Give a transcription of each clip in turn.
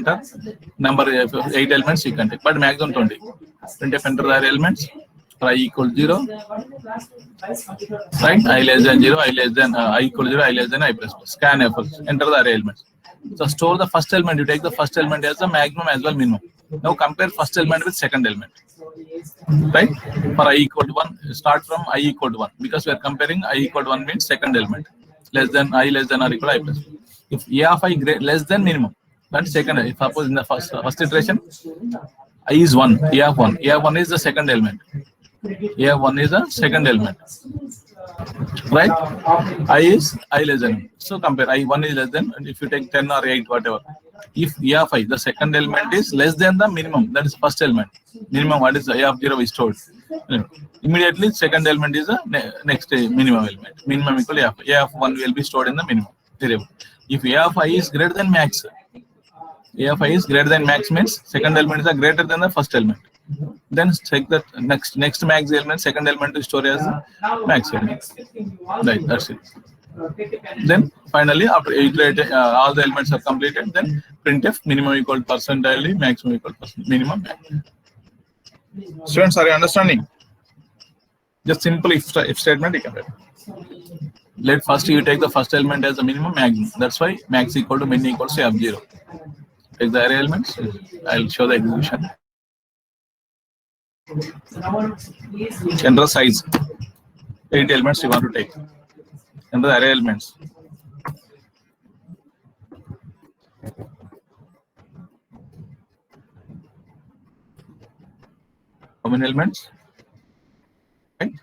enter number 8 elements you can take, but maximum 20. Printf enter the array elements for I equal 0, right? I less than 0, I less than I equal 0, I less than I plus plus. Scanf, enter the array elements. So store the first element. You take the first element as the maximum as well minimum. Now compare first element with second element, right? For I equal to 1, start from I equal to 1, because we are comparing I equal to 1 means second element, less than I less than or equal to I plus. If A of I less than minimum, then second. If suppose in the first iteration I is 1, A of 1, A of 1 is the second element, A of 1 is the second element, right? I is I less than, so compare I1 is less than, and if you take 10 or 8 whatever, if A of I the second element is less than the minimum, that is first element, minimum what is A of 0 is stored, immediately second element is the next minimum element, minimum equal A of 1 will be stored in the minimum variable. If A of I is greater than max, A of I is greater than max means second element is greater than the first element, then check that next max element, second element to store as max element, right? That's it. Then finally after iterating all the elements are completed, then printf minimum equal to percentile, maximum equal to minimum. Students, are you understanding? Just simple if statement you can write. Let first you take the first element as the minimum, maximum. That's why max equal to min equals to f0. Take the array elements. I'll show the execution. Enter the size. 8 elements you want to take. Enter the array elements. How many elements? Right?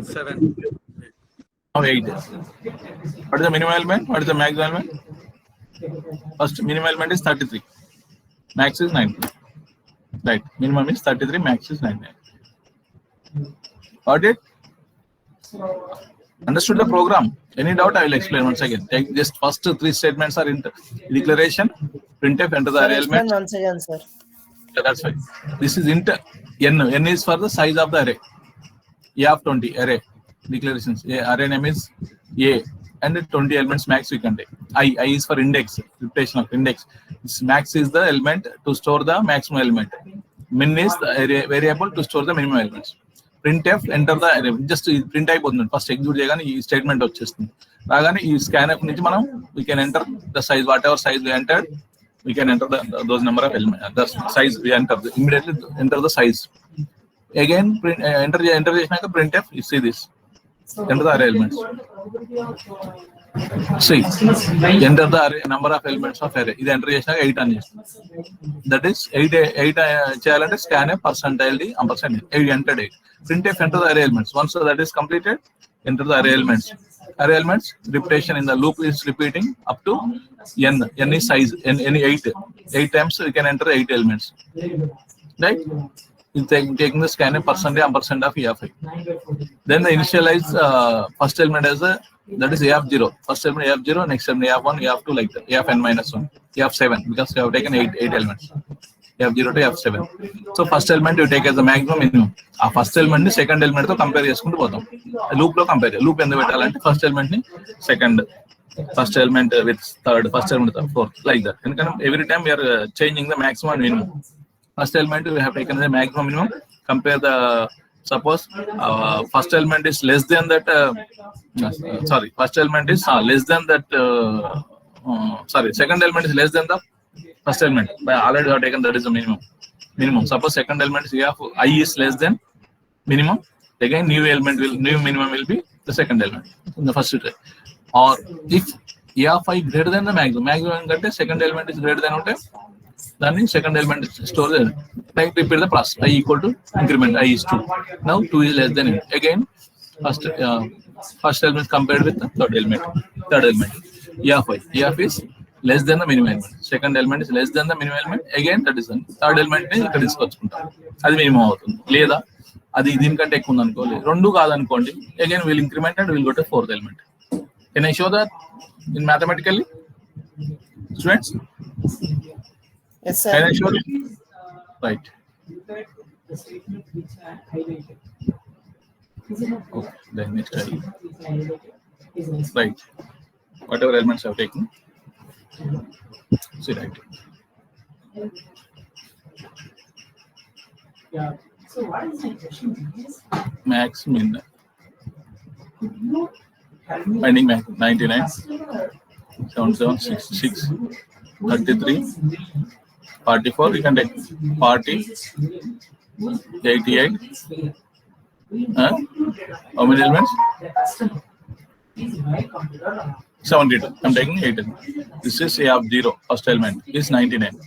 7. Now 8. What is the minimum element? What is the maximum element? First minimum element is 33. Max is 9. Right. Minimum is 33. Max is 99. Got it? Understood the program? Any doubt? I will explain once again. Take just first 3 statements are in declaration. Printf enter the array element. Once again, sir. Yeah, that's fine. This is int n. N is for the size of the array. A of 20 array declarations. Array name is A and 20 elements max we can take. I is for index, repetition of index. This max is the element to store the maximum element. Min is the array variable to store the minimum elements. Printf enter the array. Just print అయిపోతుంది. First execute చేయగానే ఈ statement వచ్చేస్తుంది. రాగానే ఈ scanf నుంచి మనం we can enter the size, whatever size we entered, we can enter those number of elements. The size we enter, immediately enter the size. Again enter చేసినాక printf, you see this, enter the array elements. See, enter the array number of elements of array. ఇది enter చేసినాక 8 అని చేస్తుంది. That is 8 చేయాలంటే scanf percentile ampersand 8 entered 8. Printf enter the array elements. Once that is completed, enter the array elements. Array elements repetition in the loop is repeating up to n. N is size, n 8. 8 times we can enter 8 elements, right? In taking the scanf percentage ampersand of A of I. Then the initialize first element as a, that is A of 0. First element A of 0, next element A of 1, A of 2, like that. A of n minus 1, A of 7, because we have taken 8 elements. A of 0 to A of 7. So first element you take as the maximum minimum. ఆ first element ని second element తో compare చేసుకుంటూ పోతాం. Loop లో compare, loop ఎందుకు పెట్టాలంటే first element ని second, first element with third, first element fourth, like that. ఎందుకంటే every time we are changing the maximum and minimum. First element we have taken the maximum minimum. Compare the, suppose first element is less than that. First element is less than that. Second element is less than the first element. By already we have taken that is the minimum. Suppose second element is I is less than minimum. Again new minimum will be the second element in the first iteration. Or if A of I greater than the maximum అంటే second element is greater than ఉంటే దాన్ని second element store there. Like repeat the process. I equal to increment I is 2. Now 2 is less than it. Again first element compared with the third element. A of I. A of is less than the minimum element. Second element is less than the minimum element. Again that is the third element ని ఇక్కడ తీసుకొచ్చుకుంటాం. అది minimum అవుతుంది. లేదా అది దీనికంటే ఎక్కువ ఉంది అనుకోండి, రెండు కాదనుకోండి, again we'll increment and we'll go to fourth element. Can I show that in mathematically, students? Yes, sir. Can I show it? Right. Okay. Then next I. Right. Whatever elements I've taken. See right. Yeah. So what is my question is? Max min. Finding max 99, 77, 66, 33, 44. You can take 40, 88. How many elements? 72. I'm taking 18. This is A of 0. First element is 99.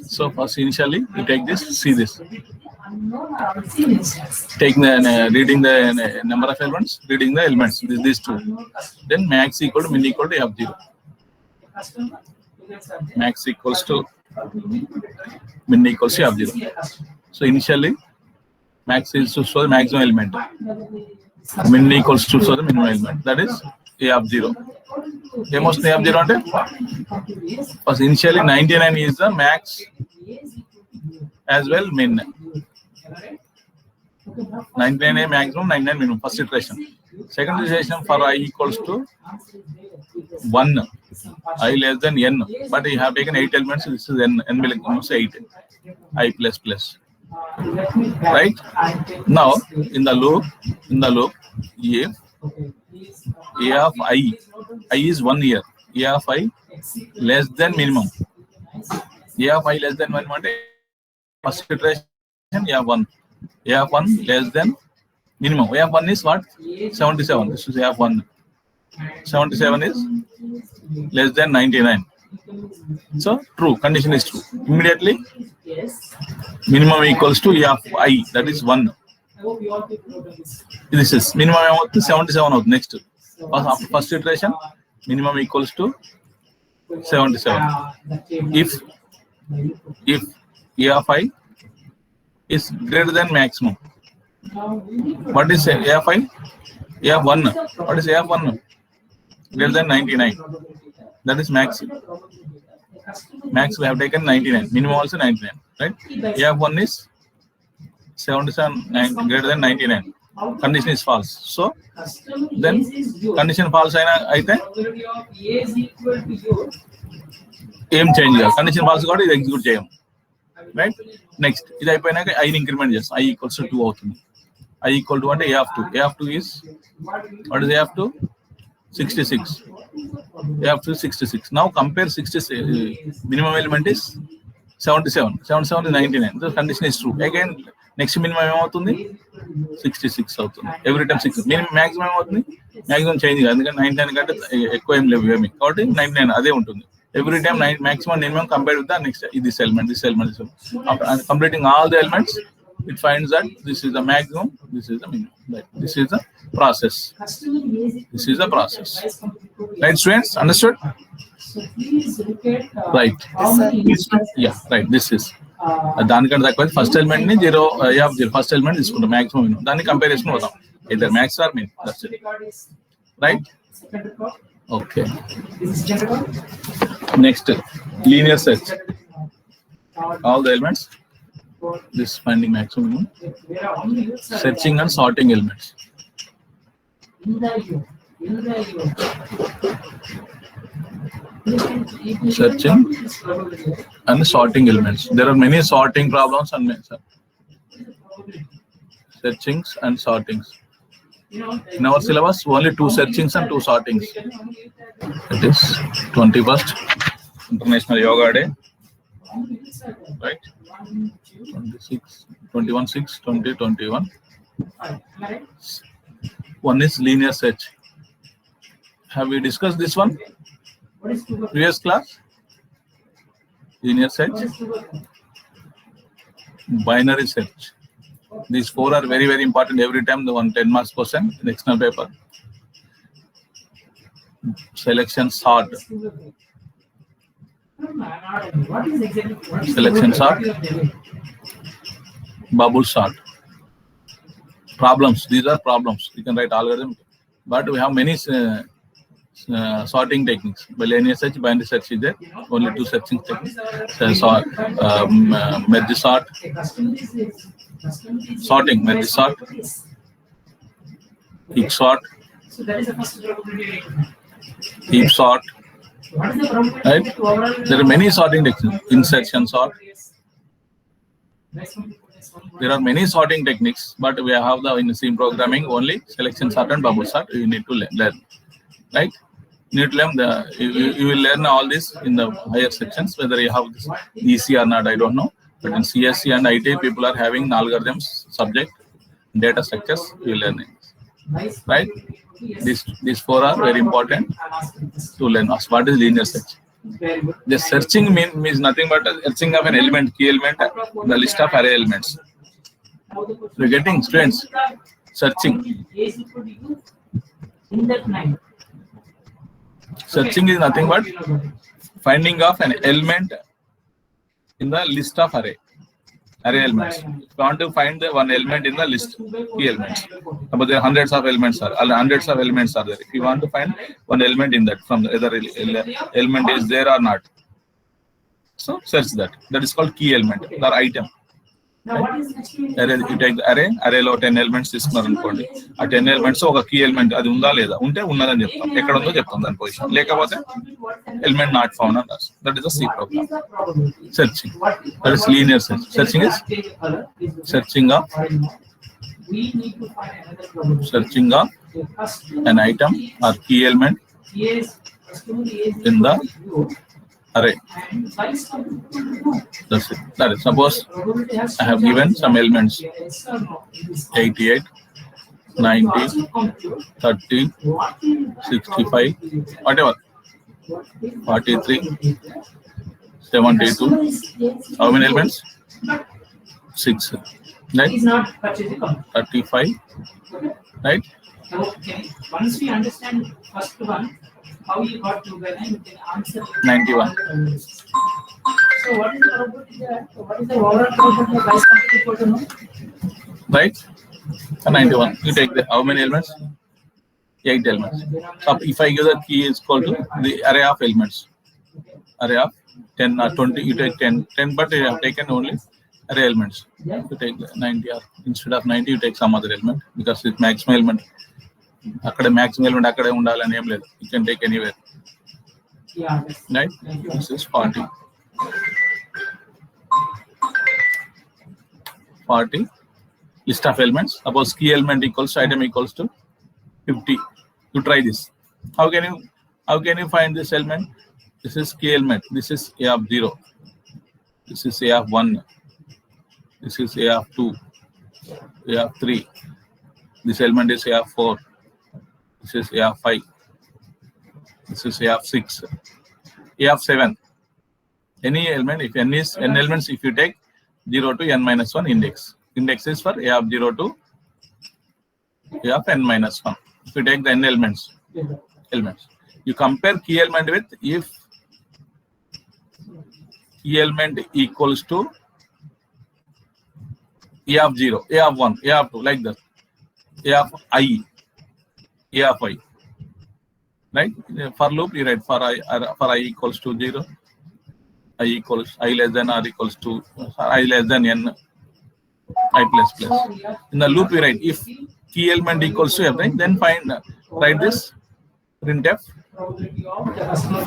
So first initially you take this, see this. Take the reading the number of elements, reading the elements. These two. Then max equal to min equal to A of 0. Max equals to min equals to A of 0. So initially max is to show the maximum element. Min equals to show the minimum element. That is A of 0. A must A of 0 ante first initially 99 is the max as well min. 99 a maximum, 99 minimum. First iteration. Second iteration for I equals to 1. I less than n. But we have taken 8 elements. This is n. N will equals 8. I plus plus. Right? Now in the loop, if A of I is 1 here. A of I less than minimum. A of I less than 1. First iteration A of 1. A of 1 less than minimum. A of 1 is what? 77. This is A of 1. 77 is less than 99. So true. Condition is true. Immediately minimum equals to A of I. That is 1. This is minimum 77 out. Next. After first iteration, minimum equals to 77. If A of I is greater than maximum. What is A of I? A of 1. What is A of 1? Greater than 99. That is max. Max we have taken 99. Minimum also 99. Right? A of 1 is 77 greater than 99. Condition is false. So then condition false aithe em change cheyaలి. Condition false కాబట్టి ఇది execute చేయం. Right? Next, ఇది అయిపోయినాక I ని increment చేస్తాం. I equals to 2 అవుతుంది. I equal to అంటే A of 2. A of 2 is what is A of 2? 66. A of 2 is 66. Now compare 66. Minimum element is 77. 77 is 99. The condition is true. Again, next minimum ఏమవుతుంది? 66 అవుతుంది. Every time 6. Maximum ఏమవుతుంది? Maximum change కాదు. ఎందుకంటే 99 కంటే ఎక్కువ ఏం లేవు ఏమి. కాబట్టి 99 అదే ఉంటుంది. Every time maximum minimum compared with the next this element. After completing all the elements, it finds that this is the maximum, this is the minimum. Right. This is the process. This is the process. Right, students? Understood? Right. Yeah, right. This is. దానికంటే తక్కువ first element ని 0 of 0 first element తీసుకుంటాం maximum minimum దాన్ని comparison అవుతాం ఇద్దరు max or min that's it right okay next linear search all the elements this finding maximum minimum searching and sorting elements searching and sorting elements. There are many sorting problems and searchings and sortings. In our syllabus, only 2 searchings and 2 sortings. It is 21st International Yoga Day, right? 21/6, 2021. One is linear search. Have we discussed this one? Previous class? Linear search, binary search. These 4 are very, very important every time. The 10 marks question in the external paper. Selection sort. Selection sort. Bubble sort. Problems. These are problems. You can write algorithm, but we have many sorting techniques. By linear search, binary search is there. Only 2 searching techniques. Merge sort, sorting, merge sort, heap sort, heap sort, What is the probability Right? that overall? There are many sorting techniques. Insertion sort. There are many sorting techniques, but we have the in C programming only selection sort and bubble sort. You need to learn, right? You need to learn you will learn all this in the higher sections. Whether you have this easy or not, I don't know. But in CSC and IT, people are having algorithms subject, data structures. You will learn it, right? These four are very important to learn. What is linear search? Very good. The searching means nothing but searching of an element, key element, the list of array elements. We're getting students searching. In that line. Searching is nothing but finding of an element in the list of array elements. If you want to find the one element in the list, key elements. But there are hundreds of elements are there. If you want to find one element in that, from the other element is there or not, so search that. That is called key element or item. Now what is actually Array, you take the array లో 10 elements తీసుకున్నారు అనుకోండి, ఆ 10 elements ఒక key element అది ఉందా లేదా, ఉంటే ఉన్నదని చెప్తాం, ఎక్కడ ఉందో చెప్తాం దాని పొజిషన్, లేకపోతే ఎలిమెంట్ నాట్ ఫౌండ్ అని రాస్తాం. That is the C program. Searching, that is linear search. Searching is searching of an item or key element in the array. That's it. That is, suppose I have given some elements 88, 90, 30, 65, whatever, 43, 72. How many elements? 6. Right? 35. Right? Okay. Once we understand first one, how you got together, you can answer 91. So what is the probability there? So what is the overall probability of vice complete equal to no? Right? 91. You take the how many elements? 8 elements. So if I give the key is equal to the array of elements. Array of 10 or 20, you take 10, but you have taken only array elements. You take 90 or instead of 90, you take some other element because it's maximum element. అక్కడ maximum element అక్కడే ఉండాలని ఏం లేదు. You can take anywhere. Yeah. Right? This is 40. 40 list of elements. Suppose key element equals to item equals to 50. You try this. How can you find this element? This is key element. This is A of 0. This is A of 1. This is A of 2. A of 3. This element is A of 4. This is A of 5. This is A of 6. A of 7. Any element, if n is n elements, if you take 0 to n minus 1 index. Index is for A of 0 to A of n minus 1. If you take the n elements, you compare key element with if key element equals to A of 0, A of 1, A of 2, like that. A of I, A of I. Right? For loop, you write for I equals to 0, I less than or equals to I less than n, I plus plus. In the loop, we write if key element equals to everything, then write this printf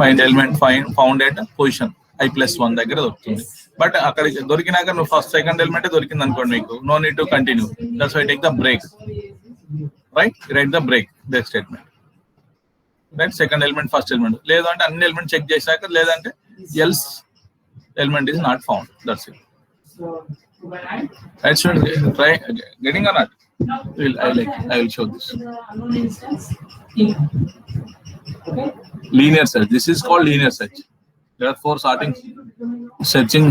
find element found at position I plus 1 దగ్గర దొరుకుతుంది. But అక్కడ దొరికినాక నువ్వు first second element దొరికింది అనుకోండి, మీకు no need to continue. That's why take the break. Right? Right the break break statement. Right? Second element first element, లేదంటే అన్ని element check చేశాక, లేదంటే else element is not found. That's it. Right? Should try getting or not? I will show this. Linear search. This is called linear search. There are 4 searching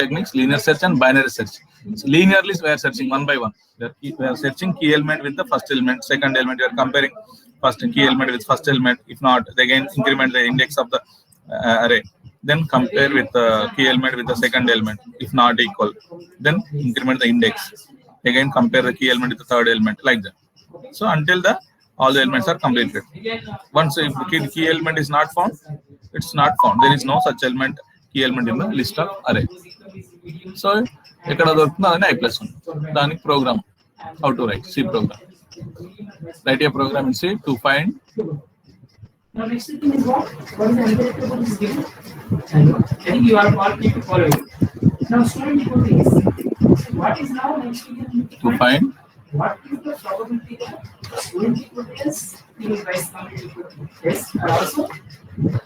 techniques: linear search and binary search. So linearly, we are searching one by one. We are searching key element with the first element, second element. We are comparing first key element with first element. If not, they again increment the index of the array. Then compare with the key element with the second element. If not equal, then increment the index. Again compare the key element with the third element, like that. So until all the elements are completed. Once if the key element is not found, it's not found. There is no such element, key element in the list of array. So ఇక్కడ దొరుకుతుందని I plus 1. దానికి program, how to write C program. Write a program in C to find Now next thing is what? What is the unpredictable is given? And I think you are all need to follow it. Now student equal to S. So what is now next thing? To find What is the probability that student equal to S is vice complete equal to S? And also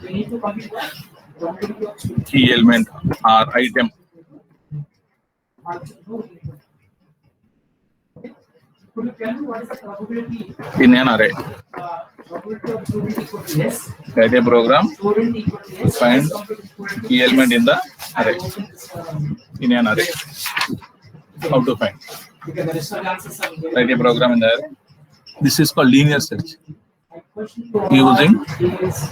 we need to complete what? Probability of student. key element or item Could you tell me what is the probability? in an array. Probability of student equal to S. Write a program Student equal to to S. find key element in the I array. open this, In an array. How to find? because the rest of the answers are very- Write a program in the array. This is called linear search. My question to all Using is-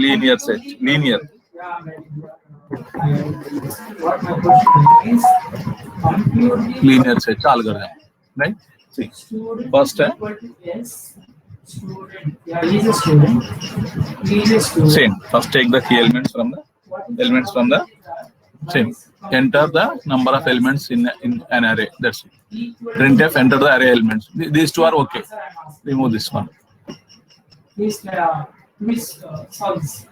linear search. Linear. Yeah, maybe. What my question is, compute the Linear search algorithm. Right? See. student First, equal to S. Student, yeah, he is a student. He is a student. Same. First take the key elements from the same. Enter the number of elements in an array. That's it. Printf, enter the array elements. These two are okay. Remove this one. Please solve this.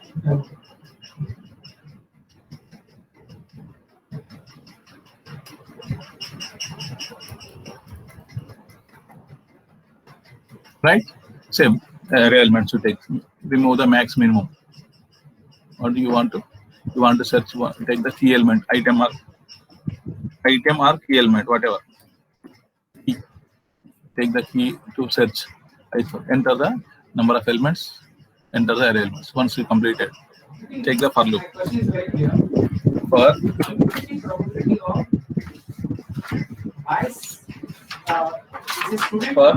Right? Same. Array elements you take. Remove the max minimum. What do you want to? You want to search one, take the key element, item or key element, whatever. Key. Take the key to search. Enter the number of elements, enter the array elements. Once you complete it, take the for loop. My question is very clear. For Probability of ice is a student. For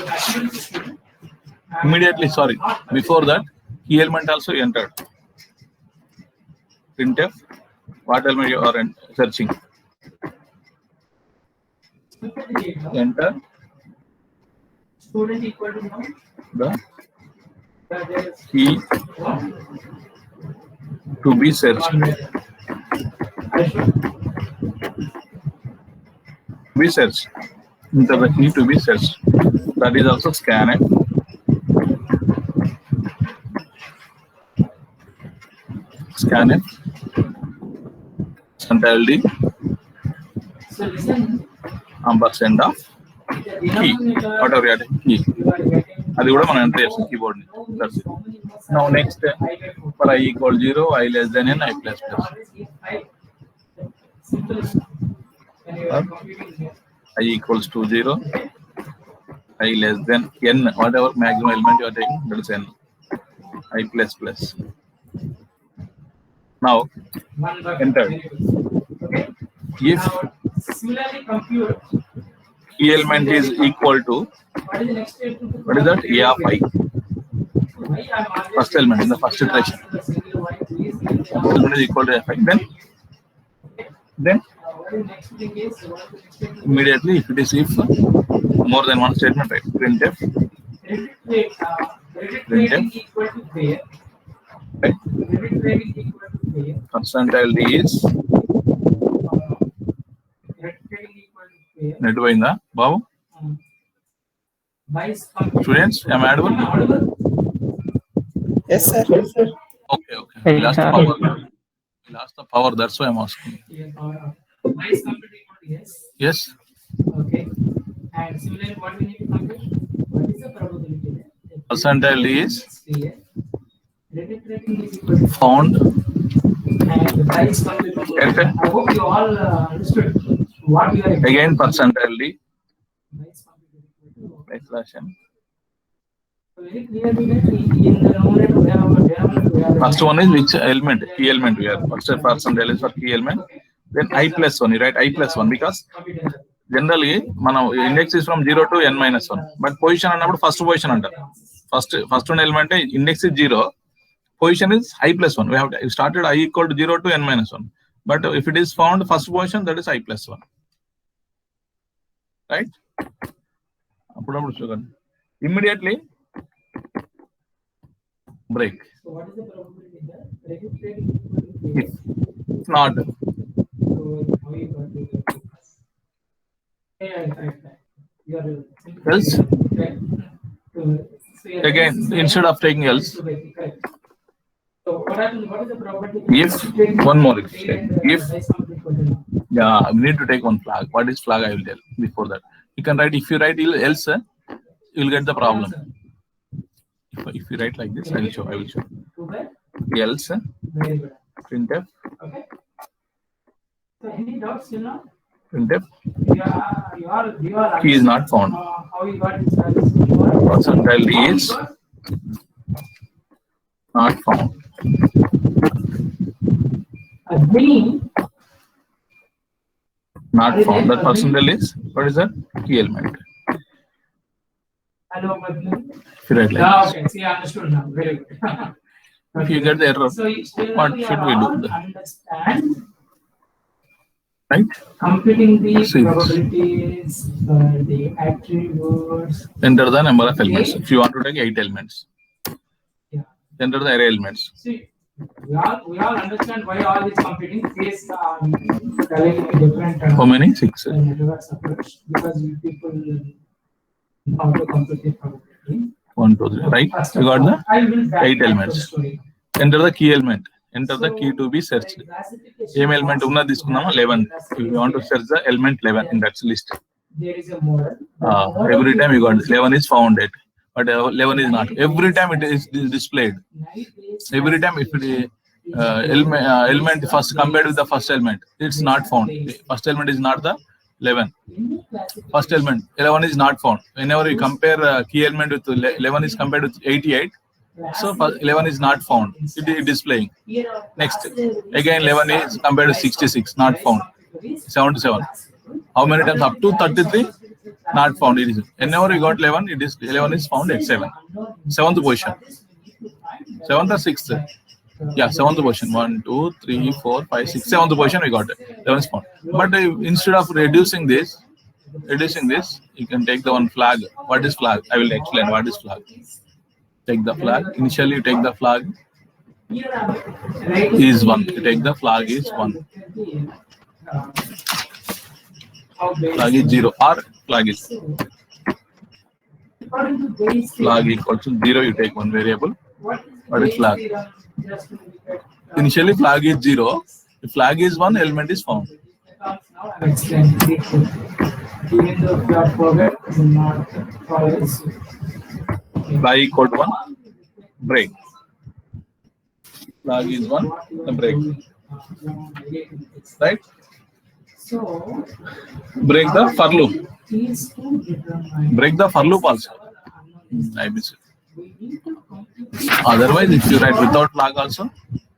Actually, is a student. immediately, sorry, before that, key element also entered. Printf, what element you are searching? Enter Student equal to now. the There is key one. to be searched. Be searched. Enter the key to be searched. That is also scanf. Scanf. LD So listen. ampersand of The key. denominator Whatever you are taking, key. you are getting. అది కూడా మనం enter చేస్తాం keyboard ని. That's it. Now next, for I equal 0, I less than n, I plus plus. Simple. When you are computing here. I equals to 0, I less than n, whatever maximum element you are taking, that is n. I plus plus. Now One bucket. Enter. Okay. if Now similarly compute. key element is equal to, What is the next step? what is that? A of I. First element in the first iteration. First element is equal to fi. Then immediately, if it is if more than one statement, right? Printf, Equal to pair. right? Equal to pair. Percentile D is Equal to pair. నెట్టుపోయిందా Babu? Vice Students, am I audible? Yes, sir. Okay. We lost the power. We lost the power. That's why I'm asking. Vice compute equal to yes. Yes. Okay. And similarly, what we need to compute? What is the probability there? Percentile D is Clear. Rating is equal to found and the vice compute. Okay. I hope you all understood what we are again percentile D. vice compute equal to. Right slash n. So very clearly that in the numerator we have First one is which element? Key element we have. First percentile is for key element. Then I plus 1. You write I plus 1 because generally మనం index is from 0 to n minus 1. But position అన్నప్పుడు first position అంటారు. First one element index is 0. Position is I plus 1. We have started I equal to 0 to n minus 1. But if it is found first position, that is I plus 1. Right? అప్పుడప్పుడు చూడండి. Immediately break. So what is the probability there? Rating equal to If not, so how you got to yeah, right. You are else right. So Again, instead of taking else, So what happens? What is the property? if one more, if yeah, we need to take one flag. What is flag? I will tell before that. You can write, if you write else, you will get the problem. If you write like this, I will show. Else, Very good. printf, Okay. So any doubts till now? printf, You are key is not found. how you got this? Percentile D is not found. Green. Not found. That percentile is, what is that? Key element. Hello, If you write like this. okay. See, I understood now. Very good. If you get the error, So what should we do? Understand Right? computing the See this. probabilities, the attributes. Enter the number of elements. If you want to take 8 elements, Yeah. enter the array elements. See, we all understand why all this computing is telling different How many? 6. networks approach because you people know how to compute the probability. 1, 2, 3. Right? First You of got all, the I will back 8 to elements. the story. Enter the key element. Enter the key to be searched. Classification Em element of- ఉన్నది తీసుకున్నామా 11. If you want to search the element 11 in that list. There is a model. Every time you got 11 is found it, but 11 is not. Every time it is displayed. Every time if it element first compared with the first element, it's not found. The first element is not the 11. First element 11 is not found. Whenever you compare key element with 11 is compared with 88, so 11 is not found. It is displaying. Next, again 11 is compared to 66, not found. 77. How many times? Up to 33, not found. It is. Whenever you got 11, it is 11 is found at 7. 7th position. 7th or 6th? Yeah, 7th position. 1, 2, 3, 4, 5, 6. 7th position we got it. 11 is found. But instead of reducing this, you can take the one flag. What is flag? I will explain what is flag. Take the flag. Initially, you take the flag is 1. You take the flag is 1. Flag is 0 or flag is flag equal to 0. You take one variable. What is flag? Initially, flag is 0. If flag is 1, element is found. Even though you are forget, not always. Flag equal to 1, break. Flag is 1, the break. Right? So, Break the for loop. these two determine. Break the for loop also. I miss it. We need to compute Otherwise, if you write without flag also,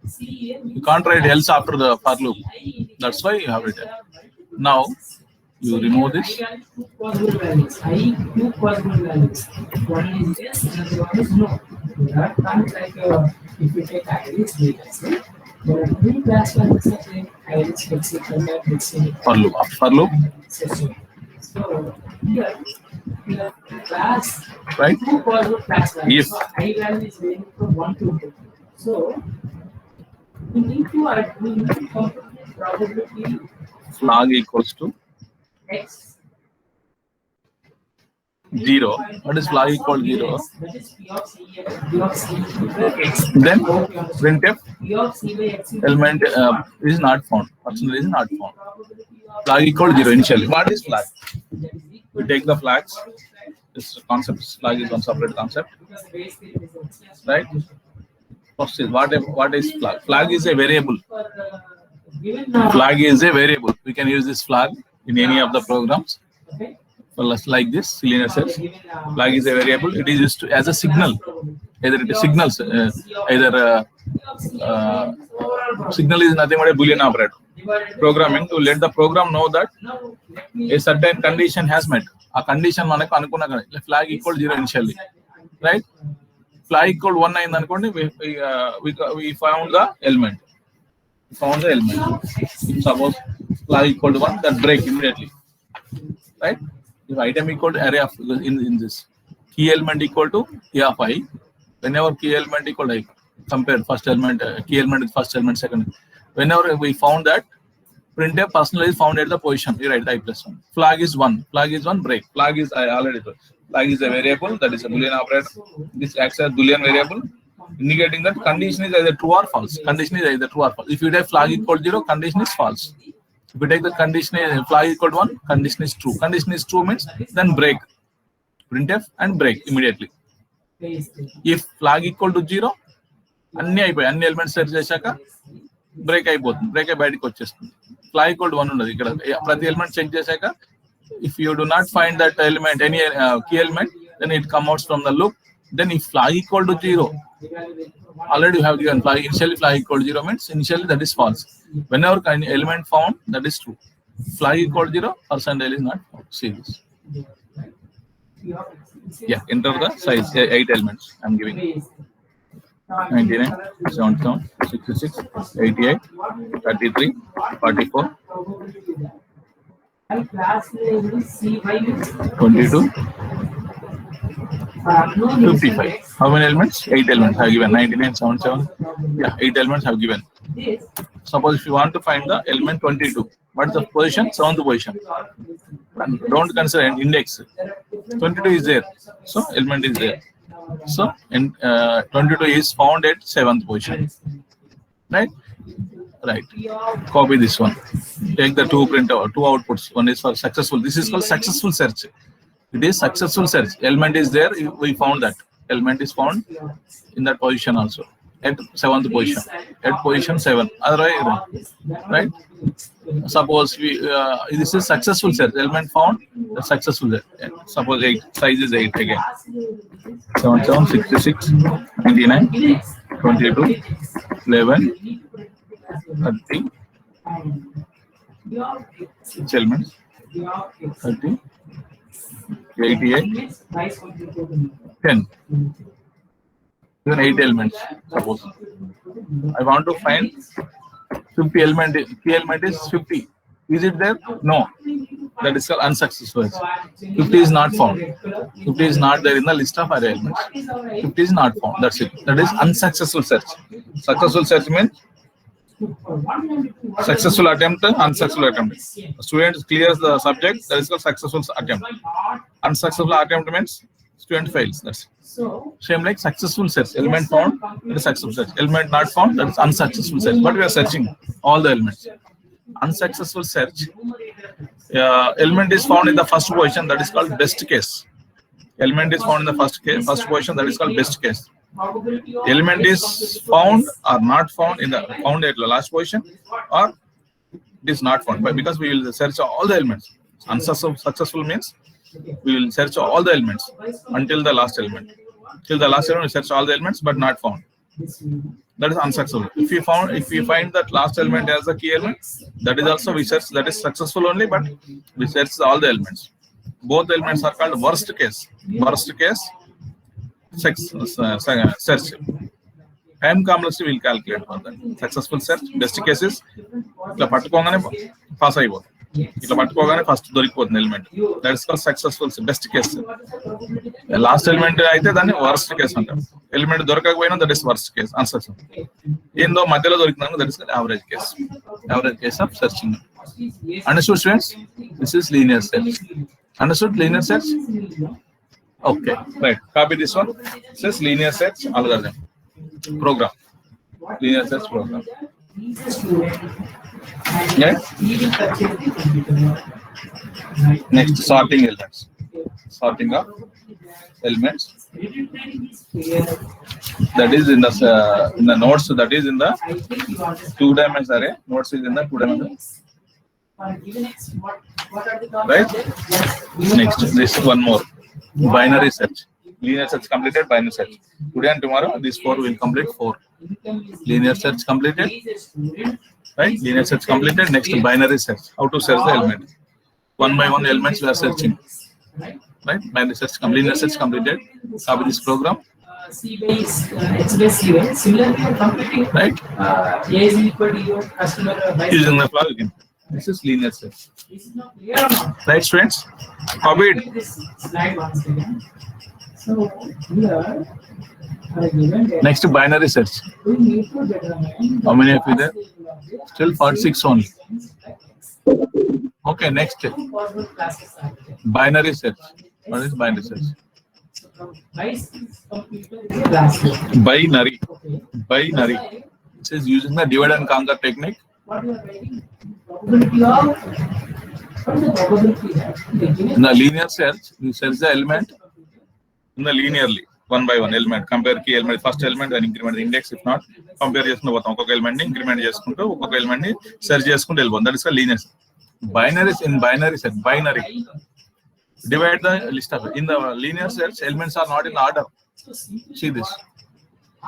CA. you can't write else after the for loop. That's why you have written. Now, you remove this. Two possible values. Two possible values. One is yes, another one is no. That comes like if you take iris data set, there are three class values like iris, hexagon, hexagon. For loop. For loop, So here, class right? two possible class values. If. So I value is varying from 1 to 2. So we need to compute the probability Flag equals to x. 0. What is flag equal to 0? That is P of C by x. Then printf P of C by x element is not found. Percentage is not found. Flag equal to 0 initially. What is flag? We take the flags. This concept, flag is one separate concept, right? First is what is flag? Flag is a variable. Flag is a variable. We can use this flag in any of the programs. Well, like this, Selena says, flag is a variable. It is used as a signal. Either it is signals, signal is nothing but a Boolean operator. Programming to let the program know that a certain condition has met. A condition manaku anukunna flag equal 0 initially, right? Flag equal 1 ayindi anukondi, we found the element. If suppose flag equal to 1, that break immediately, right? If item equal to array of in this key element equal to a of I, whenever key element equal to I, compare first element key element with first element second. Whenever we found that, printf personal is found at the position. You write I plus 1. Flag is 1. Flag is 1. Break. Flag is I already told. Flag is a variable, that is a Boolean operator. This acts as Boolean variable, indicating that condition is either true or false. Condition is either true or false. If you take flag equal 0, condition is false. If you take the condition flag equal to 1, condition is true. Condition is true means then break. Printf and break immediately. If flag equal to 0, అన్ని elements set చేశాక break అయిపోతుంది, break అయి బయటకు వచ్చేస్తుంది. Flag equal to 1 ఉండదు ఇక్కడ. ప్రతి element check చేశాక if you do not find that element any key element then it come outs from the loop. Then if flag equal to 0, already you have given flag initially flag equal to 0 means initially that is false. Whenever element found, that is true. Flag equal to 0, percentile is not found. See this. Yeah, enter the size 8 elements I'm giving. 99, 77, 66, 88, 33, 44, 22, 55. How many elements? 8 elements have given. 99, 77. Yeah, 8 elements have given. Suppose if you want to find the element 22, what is the position? 7th position. And don't consider an index. 22 is there, so element is there. So 22 is found at 7th position. Right? Right. Copy this one. Take the two outputs. One is for successful. This is called successful search. It is successful search. Element is there. We found that element is found in that position also at 7th position. At position 7. Otherwise, right? Suppose this is successful search. Element found. The successful search. Suppose 8. Size is 8 again. 77, 66, 99, 22, 11, 30. 6 elements. 30. 88, 10, even 8 elements. Suppose I want to find 50 element. Key element is 50. Is it there? No. That is called unsuccessful. 50 is not found. 50 is not there in the list of array elements. 50 is not found. That's it. That is unsuccessful search. Successful search means successful attempt, unsuccessful attempt. Student clears the subject, that is called successful attempt. Unsuccessful attempt means student fails. That's it. Same like successful search. Element found, that is successful search. Element not found, that is unsuccessful search. But we are searching all the elements. Unsuccessful search. Element is found in the first position, that is called best case. Element is found in the first position, that is called best case. Element is found or not found in the found at the last position, or it is not found. But because we will search all the elements. Successful means we will search all the elements until the last element. Till the last element we search all the elements but not found. That is unsuccessful. If we find that last element as a key element, that is also we search, that is successful only, but we search all the elements. Both elements are called worst case. Worst case search. Time complexity will calculate for that. Successful search, best cases, itla pattukogane pass ayipodu. Itla pattukogane first dorikipothundi element. That is called successful best case. Last element aithe danni worst case antaru. Element dorakapoyina, that is worst case, unsuccessful. Endo madhyalo dorikindanu, that is called average case. Average case of searching. Understood, students? This is linear search. Understood linear search? Okay, right. Copy this one. It says linear search algorithm program. Linear search program. Yeah. Next, sorting elements. Sorting of elements. That is in the nodes. That is in the 2-dimensional array. Nodes is in the 2-dimensional. Right. Next, this one more. Binary search. Linear search completed, binary search. Today and tomorrow, these 4 will complete 4. Linear search completed. Right? Linear search completed. Next, binary search. How to search the element. One by one elements we are searching. Right? Binary search, linear search completed. Copy this program. C base, X base C base. Similarly, you are completing. Right? A is equal to your customer. Using the flag again. This is linear search. This is not clear or not? Right, students? Copied. This slide once again. So here, next, binary search. we need to determine. How many of you there? Still 46 only. Okay, next. Two possible classes are there. Binary search. What is binary search? Binary. Binary. It says using the divide and conquer technique. What you are writing? Probability of. What is the probability that In the linear search, you search the element in the linearly, one by one element. Compare key element, first element, and increment the index. If not, compare చేసుకుంటూ ఒక్కొక్క element ని increment చేసుకుంటూ ఒక్కొక్క element ని search చేసుకుంటూ వెళ్ళిపోతాం. That is called linear search. Binary in binary search, binary. Divide the list of it. In the linear search, elements are not in order. See this.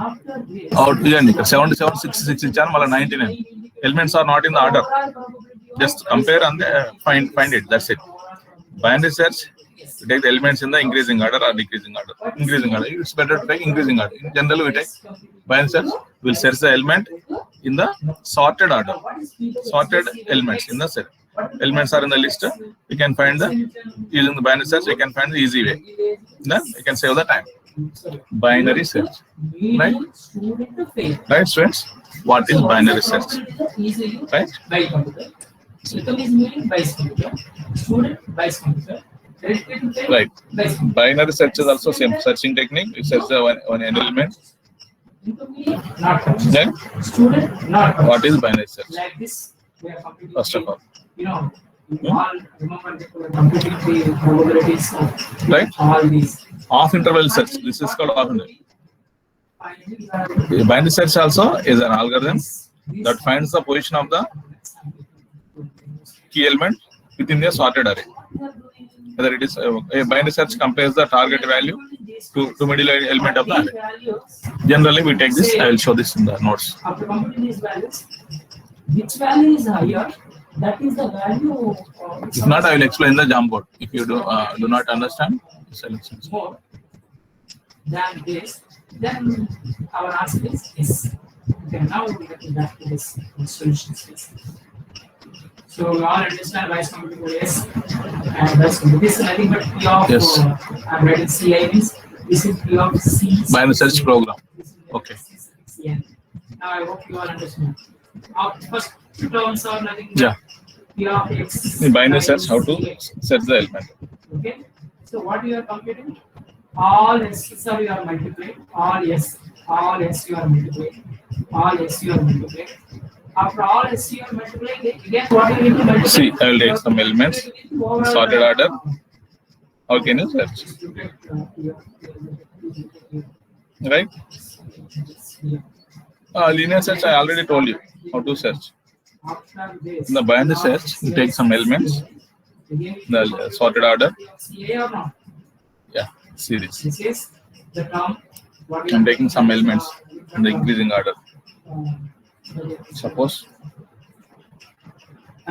after this. Out here, 77, 66 ఇచ్చాను, మళ్ళీ 99. Elements are not in the order. Just compare and find it. That's it. Binary search, we take the elements in the increasing order or decreasing order. Increasing order. It's better to take increasing order. In general, we take binary search. We'll search the element in the sorted order. Sorted elements in the set. Elements are in the list. We can find the using the binary search. We can find the easy way. Then we can save the time. Binary search. Right? Right, students? What is binary search? Right? By computer. System is meaning by computer. Student by computer. Right. Binary search is also same searching technique. We search the one element. Not Then student. Not what is binary search? like this. We are computing. First of all, you know, you all remember that we are computing the probabilities of right? all these. Off interval search. This is called off interval. Binary search also is an algorithm that finds the position of the key element within the sorted array. Whether it is a binary search compares the target value to middle element of the array. Generally, we take this. I will show this in the notes. After computing these values, which value is higher? That is the value. If not, I will explain the Jamboard. If you do not understand, selection. More than this, then our answer is yes. Okay, now we get back to this solution space. So we all understand vice computing yes, and vice computing. This is nothing but P of Yes. I'm writing CIVs. This is P of C. Binary search program. Okay. CN. Now I hope you all understand. Our first two terms are nothing but Yeah. P of X. In binary search, how to search the element. Okay. So what you are computing? All S are you are multiplying. All S you are multiplying. All S you are multiplying. After all S you are multiplying, again what you need to multiply? See, I will take some elements, sorted order. How can you search? Right? Linear search, I already told you how to search. After this, In the binary search, you take some elements, the sorted order. CA or not? Yeah, see this. This is the term. What you I'm are taking some elements in the increasing order. Suppose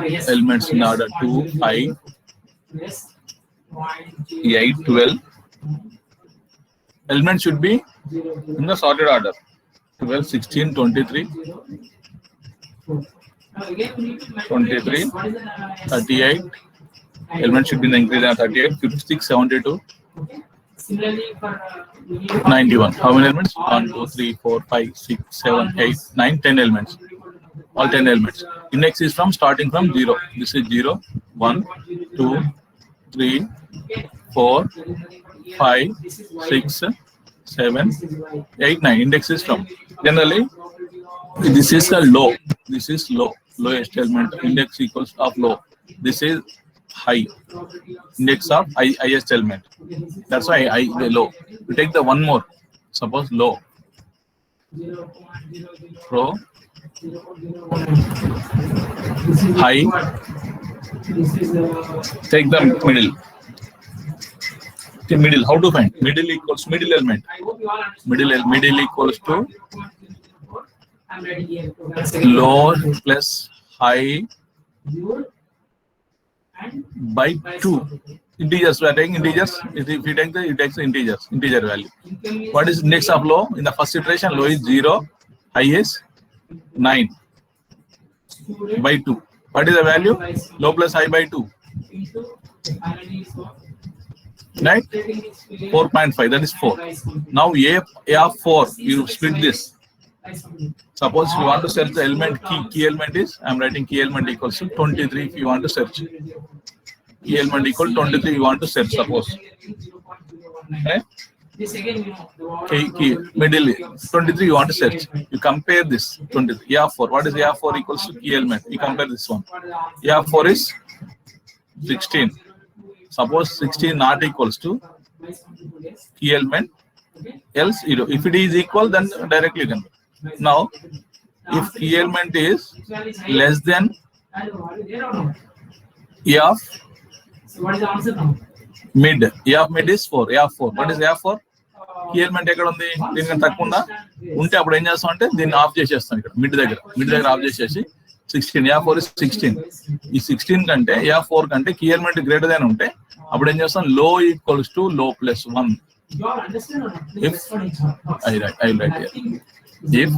yes. elements in order 2, 5, Yes. 8, 12. Elements should be in the sorted order. 12, 16, 23, 23, 38. Elements should be in the increasing order 38, 56, 72, Similarly, for 91. How many elements? 1, 2, 3, 4, 5, 6, 7, 8, 9, 10 elements. All 10 elements. Index is from starting from 0. This is 0, 1, 2, 3, 4, 5, 6, 7, 8, 9. Index is from. Generally, this is the low. This is low. Lowest element. Index equals of low. This is high. Index of highest element. That's why the low. We take the one more. Suppose low. Pro. High. Take the middle. The middle. How to find? Middle equals middle element. Middle equals to low plus high by 2. Integers. We are taking integers. If you take the, it takes the integers. Integer value. What is index of low? In the first iteration, low is 0. High is 9 by 2. What is the value? Low plus high by 2. Right? 4.5. That is 4. Now A of 4. You split this. Suppose you want to search the element key element is, I am writing key element equals to 23 if you want to search. key element equal 23 you want to search, suppose. Okay? This again, Key middle 23 you want to search. You compare this 23 A4. What is A4 equals to key element? You compare this one. A4 is 16. Suppose 16 not equals to key element, else 0. If it is equal, then directly you can. Now, if key element is less than A of So what is the answer now? mid, A of mid is 4. A4. What is A4? Key element ఎక్కడ ఉంది? దీనికన్నా తక్కువ ఉందా? ఉంటే అప్పుడు ఏం చేస్తాం అంటే దీన్ని ఆఫ్ చేసేస్తాం. ఇక్కడ మిడ్ దగ్గర ఆఫ్ చేసేసి 16 A4 is 16. ఈ 16 కంటే A4 కంటే కీ ఎలిమెంట్ గ్రేటర్ దాన్ ఉంటే అప్పుడు ఏం చేస్తాం? లో equals to low plus 1. You all understand or not? If I write here. If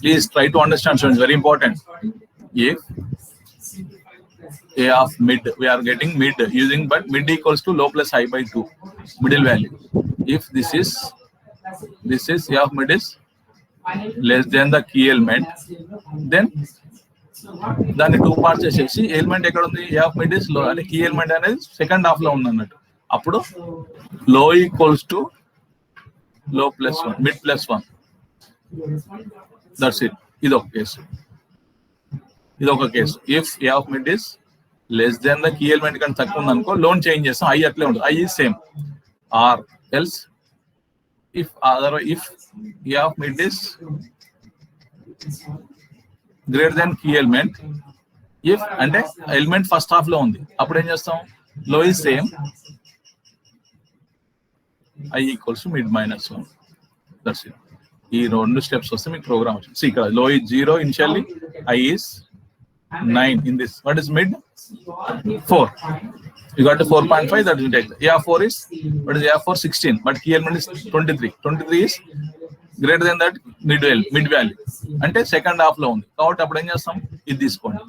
please try to understand, so it's very important. If A of mid, we are getting mid using, but mid equals to low plus high by 2, middle value. If this is A of mid is less than the key element, then దాన్ని 2 parts చేసేసి element ఎక్కడ ఉంది? A of mid is low, అంటే key element అనేది second half లో ఉంది అన్నట్టు. అప్పుడు low equals to low plus 1, mid plus 1. That's it. ఇది ఒక కేసు. If A of mid is less than the key element కంటే తక్కువ ఉంది అనుకో, లోన్ చేంజ్ చేస్తాం. ఐ అట్లే ఉంటుంది. I is same. Or else if A of mid is greater than key element, if అంటే ఎలిమెంట్ ఫస్ట్ హాఫ్ లో ఉంది, అప్పుడు ఏం చేస్తాం? Low is same, i equals to mid minus 1. That's it. ఈ 2 స్టెప్స్ వస్తే మీకు ప్రోగ్రామ్ వచ్చింది. ఇక్కడ low is 0 initially, i is 9 in this. What is mid? 4. You got to 4.5, that will take. A4 is, what is A4? 16, but key element is 23. 23 is greater than that mid value. అంటే second half లో ఉంది కాబట్టి అప్పుడు ఏం చేస్తాం? ఇది తీసుకోండి,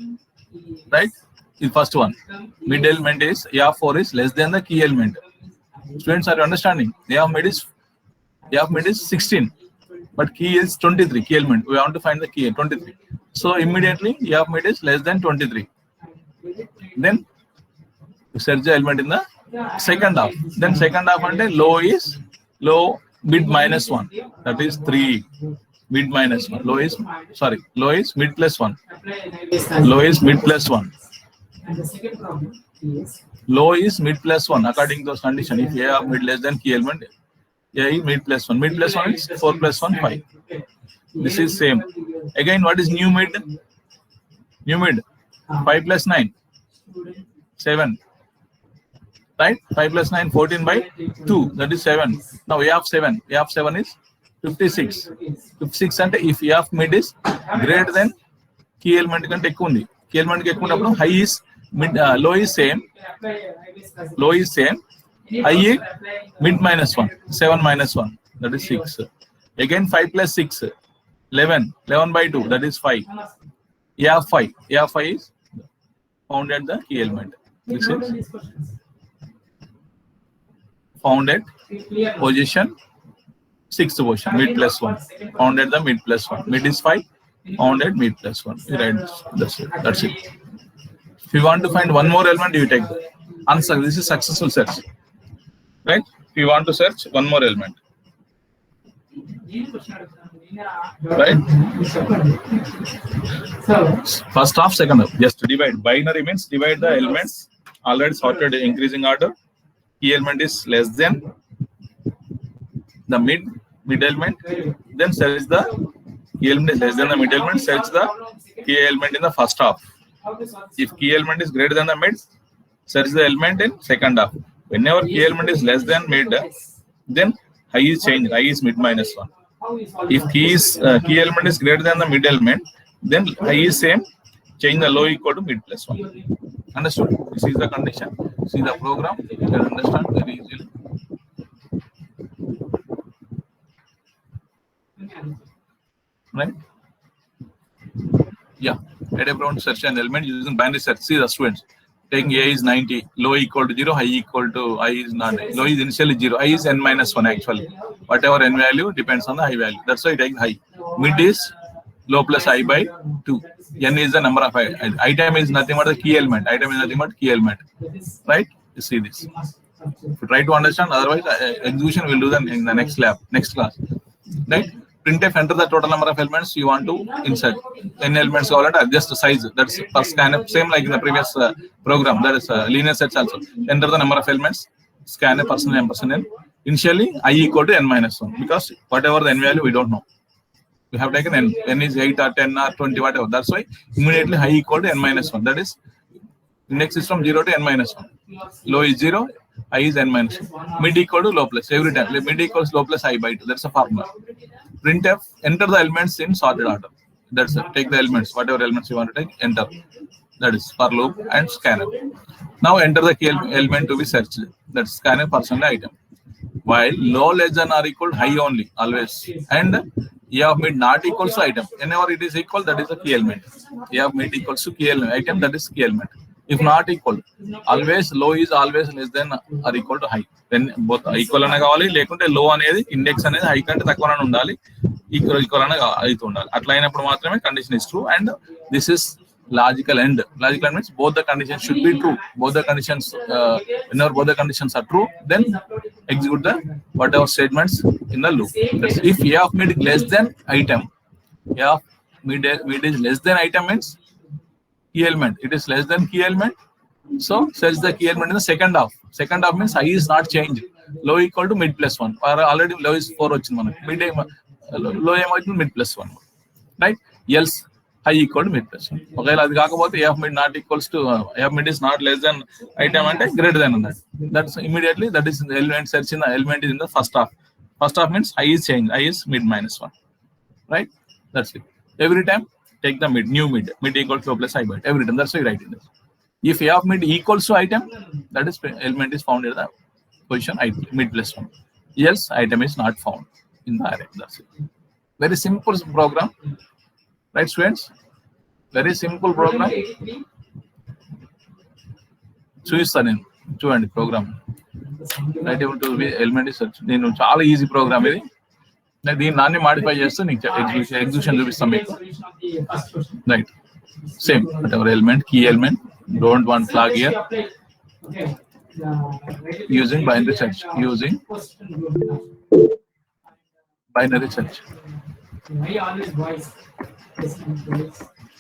right? ఇది first one. Mid element is A4 is less than the key element. Students, are you understanding? A of mid is 16, but key is 23, key element. We want to find the key 23. So immediately A of mid is less than 23. Then you search the element in the second half. Then second half ante low is mid minus 1. That is 3. Mid minus 1. Low is mid plus 1. Low is mid plus 1. And the second problem is Low is mid plus 1 according to those conditions. If A of mid less than key element, A is mid plus 1. Mid plus 1 is 4 plus 1, 5. This is same. Again, what is new mid? New mid 5 plus 9, 7. Right? 5 plus 9, 14 by 2. That is 7. Now A of 7. A of 7 is 56. 56 అంటే if A of mid is greater than key element కంటే ఎక్కువ ఉంది. Key element కి ఎక్కువ ఉన్నప్పుడు high is mid, low is same. Low is same. High is mid minus 1. 7 minus 1. That is 6. Again 5 plus 6. 11. 11 by 2. That is 5. A of 5. A of 5 is found at the key element. This is found at position 6th position, mid plus 1. Found at the mid plus 1. Mid is 5. Found at mid plus 1. You write this. That's it. If you want to find one more element, you take the answer. This is successful search. Right? If you want to search one more element. Right? so First half, second half. Just divide. Binary means divide the elements already sorted in increasing order. Key element is less than the mid element. Then search the key element is less than the mid element. Search the key element in the first half. If key element is greater than the mid, search the element in second half. Whenever key element is less than mid, then high is changed. High is mid minus 1. If key element is greater than the mid element, then high is same. Change the low equal to mid plus 1. Understood? This is the condition. See the program. You can understand very easily. Right? Yeah. Data problem search an element using binary search. See the students. Taking A is 90, low equal to 0, high equal to I is not. Low is initially 0, I is n minus 1 actually. Whatever n value depends on the high value. That's why I take high. Mid is low plus I by 2. N is the number of item is nothing but the key element. Item is nothing but key element. Right? You see this. If you try to understand, otherwise execution will do in the next class. Right? Printf enter the total number of elements you want to insert. N elements or adjust the size. That's for scanf. Same like in the previous program. That is linear sets also. Enter the number of elements. Scanf personal and initially I equal to n minus 1 because whatever the n value we don't know. We have taken n. N is 8 or 10 or 20 whatever. That's why immediately I equal to n minus 1. That is index is from 0 to n minus 1. Low is 0. I is n minus 1. Mid equal to low plus. Every time mid equals low plus I by 2. That's a formula. Printf enter the elements in sorted order. That's it. Take the elements, whatever elements you want to take, enter. That is for loop and scanf. Now enter the key element to be searched. That's scanf personal item. While low less than or equal high only always, and A of mid not equals to item. Whenever it is equal, that is a key element. A of mid equals to key element item, that is key element. If not equal, always low is always less than or equal to high. Then both equal ana kavali lekunte low anedi index anedi high kante takku ana undali, equal ana aitu undali. Atla ayinappudu maatrame condition is true, and this is logical end. Logical end means both the conditions should be true. Both the conditions, whenever both the conditions are true, then execute the whatever statements in the loop. That's if A of mid less than item, A of mid is less than item means key element. It is less than key element. So search the key element in the second half. Second half means I is not changed. Low equal to mid plus 1. Or already low is 4 వచ్చింది mid low ఏమవుతుంది mid plus 1. Right? Else high equal to mid plus 1. ఒకవేళ అది కాకపోతే A of mid not equals to A of mid is not less than item అంటే greater than that. That's immediately that is the element search in the element is in the first half. First half means I is changed. I is mid minus 1. Right? That's it. Every time take the mid, new mid equals to plus I by every time. That's why you write it. If A of mid equals to item, that is element is found in the position mid plus 1. Else item is not found in the array. That's it. Very simple program, right, students? Very simple program. చూపిస్తాను చూడండి program. Right able to be element search. నేను చాలా easy programme ఇది. దీన్ని నాన్ని modify చేస్తూ నీకు execution చూపిస్తాం మీకు. Right same whatever element, key element, don't want flag here. Using binary search. Using binary search.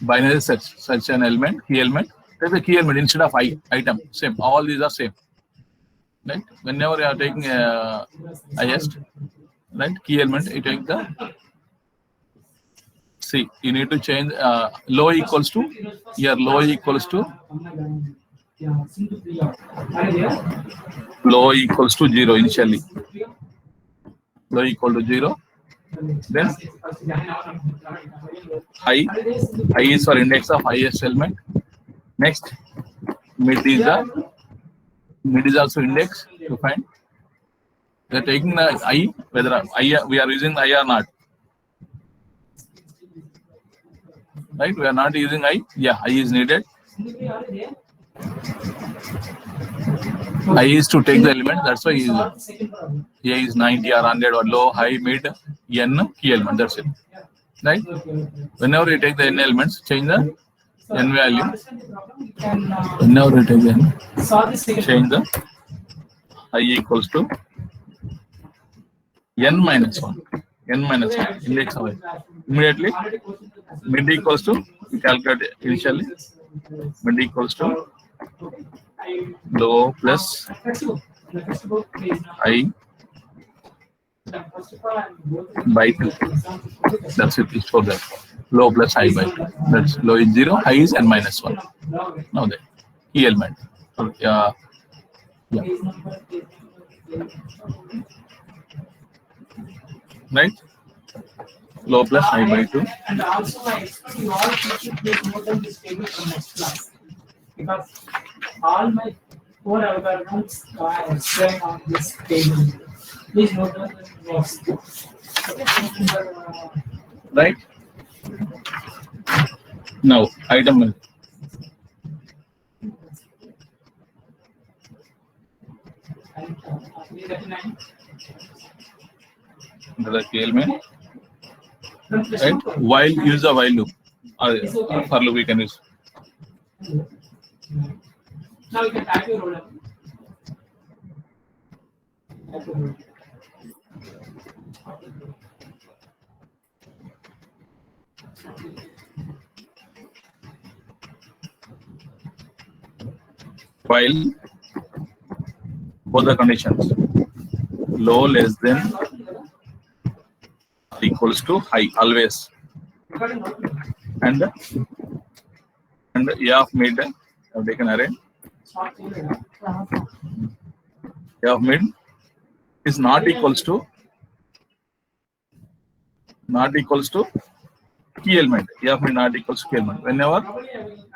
Binary search. Search an element, key element. Take the key element instead of item. Same. All these are same. Right? Whenever you are taking highest, right, key element, you take the see. You need to change low equals to here. Low equals to 0 initially. Low equal to 0. Then high is for index of highest element. Next mid is also index to find. We are taking the I, whether we are using I or not. Right? We are not using I. Yeah, I is needed. I is to take the element. That's why A is 90 or 100 or low, high, mid, N key element. That's it. Right? Whenever you take the N elements, change the N value. Whenever you take the N, change the I equals to N minus 1. N minus 1. Index of I. Immediately, mid equals to, we calculate initially, mid equals to low plus I by 2. That's it. It's for that. Low plus I by 2. That's low is 0, high is N minus 1. Now that key element. Yeah. Right? Low plus I by 2. And also I expect you all to take more than this table from next class. Because all my 4 algorithms are explained on this table. Please note down the notes. Right? Now, item. The key element. right? While, use the while loop. For loop we can use. Now you can type your roll number. While both the conditions, low less than equals to high always, and A of mid, I've taken array, A of mid is not equals to key element. A of mid not equals to key element. Whenever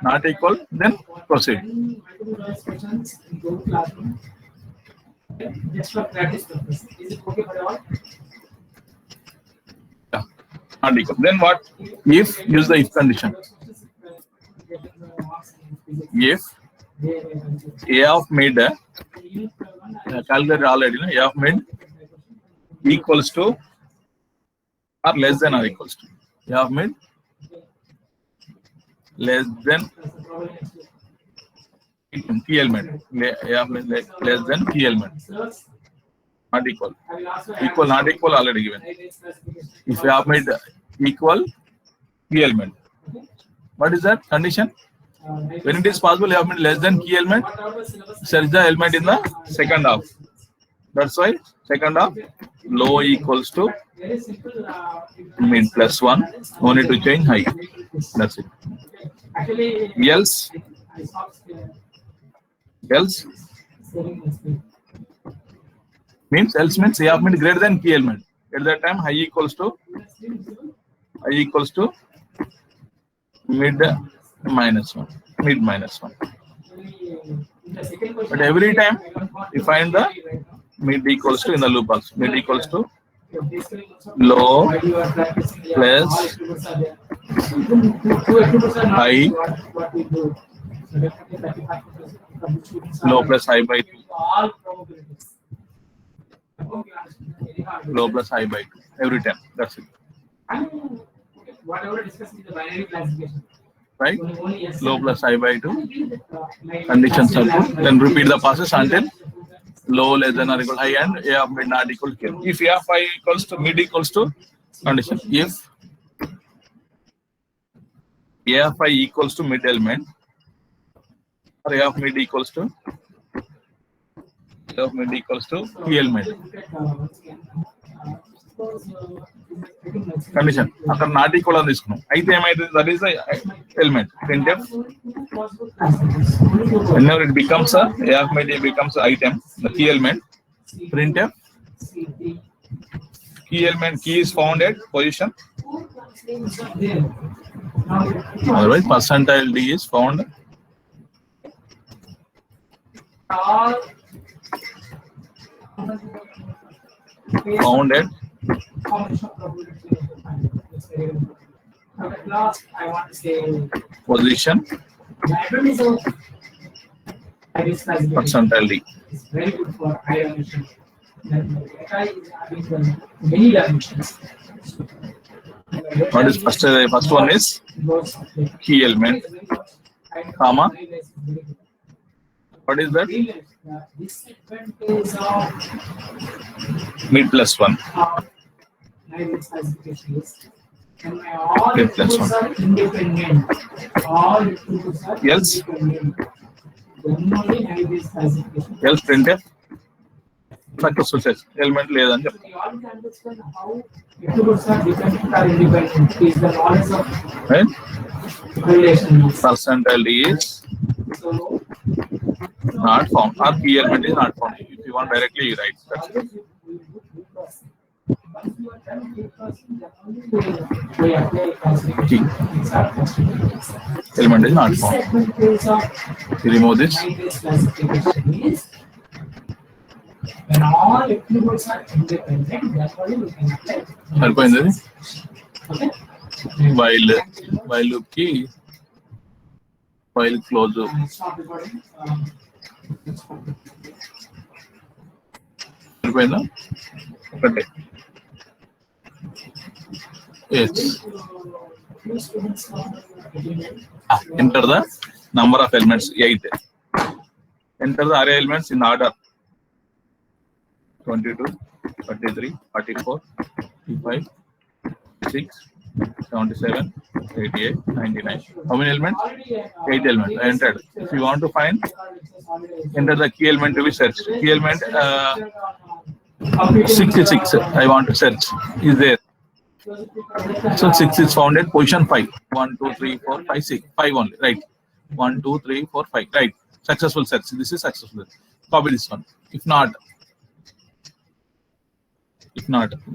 not equal, then proceed. Just for practice purpose. Is it okay for all? Yeah, not equal. Then what? If, use the if condition. If A of mid, calculated already, A of mid equals to or less than or equals to. A of mid less than key element. A of mid less than key element. Not equal. Equal, not equal already given. If A of mid equal key element. What is that condition? When it is possible, A of mid less than key element, search the element in the second half. That's why second half low equals to mid plus 1. No need to change high. That's it. Else means A of mid greater than key element. At that time high equals to mid minus 1. Mid minus 1. But every time you find the mid equals to in the loop also. Mid equals to low plus high, low plus high by 2. Low plus high by 2 every time. That's it. Whatever discussed is the binary classification. Right? Low plus high by 2. Conditions are true. Then repeat the process until low less than or equal high and A of mid not equal to. If A of I equals to mid equals to condition. If A of I equals to mid element or A of mid equals to key element. Condition. After not equal on this, that is the element. Printf. Whenever it becomes a of mid, it becomes an item, the key element. Printf. Key element, key is found at position. Otherwise, percentile D is found at position percentile D. It's very good for high dimension. Many dimensions. What is first one is key element, comma. What is that? This segment is of Mid plus 1. Naive classification is. And my all Mid plus attributes 1. are independent. All attributes are Else? independent. Then only naive classification. Else printf. Successful says element ledan. So we all can understand how attributes are dependent or independent. Is the knowledge of Right? relations. Percentile D is So not found. Or key element is not found. If you want directly, you write. That's it. always you do process. Once you are done with processing, then only we apply classification. These are classifications. Element is not This found. segment is of You remove this. naive classification is when all attributes are independent, that's why we can apply. సరిపోయింది Okay? while loop కి while close. Stop recording. సరిపోయిందా ఒకటే Yes. Enter the number of elements 8. Enter the array elements in order 22, 33, 44, 55, 6, 77, 88, 99. How many elements? 8 elements. I entered. If you want to find, enter the key element to be searched. Key element 66. I want to search. Is there? So 6 is found at position 5. 1, 2, 3, 4, 5, 6. 5 only. Right. 1, 2, 3, 4, 5. Right. Successful search. This is successful. Copy this one. If not,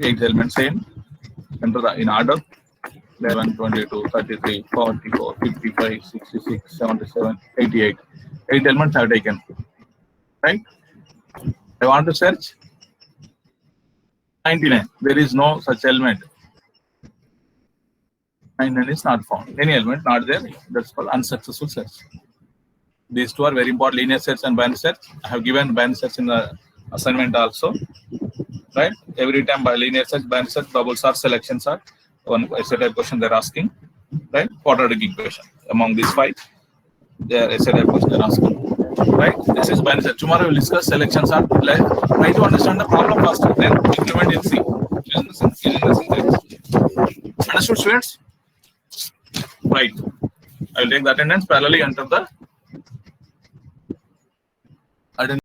8 elements same. Enter the in order 11, 22, 33, 44, 55, 66, 77, 88. 8 elements I have taken. Right? I want to search 99. There is no such element. 99 is not found. Any element not there. That's called unsuccessful search. These two are very important, linear search and binary search. I have given binary search in the assignment also. Right? Every time by linear search, binary search, bubbles are, selections are. One essay type question they're asking. Right? Quadratic equation. Among these 5, they are essay type question they're asking. Right? This is binary search. Tomorrow we'll discuss selections are. Try to understand the problem first, then implement in C. Using the syntax. Understood, students? Right. I will take the attendance parallelly enter the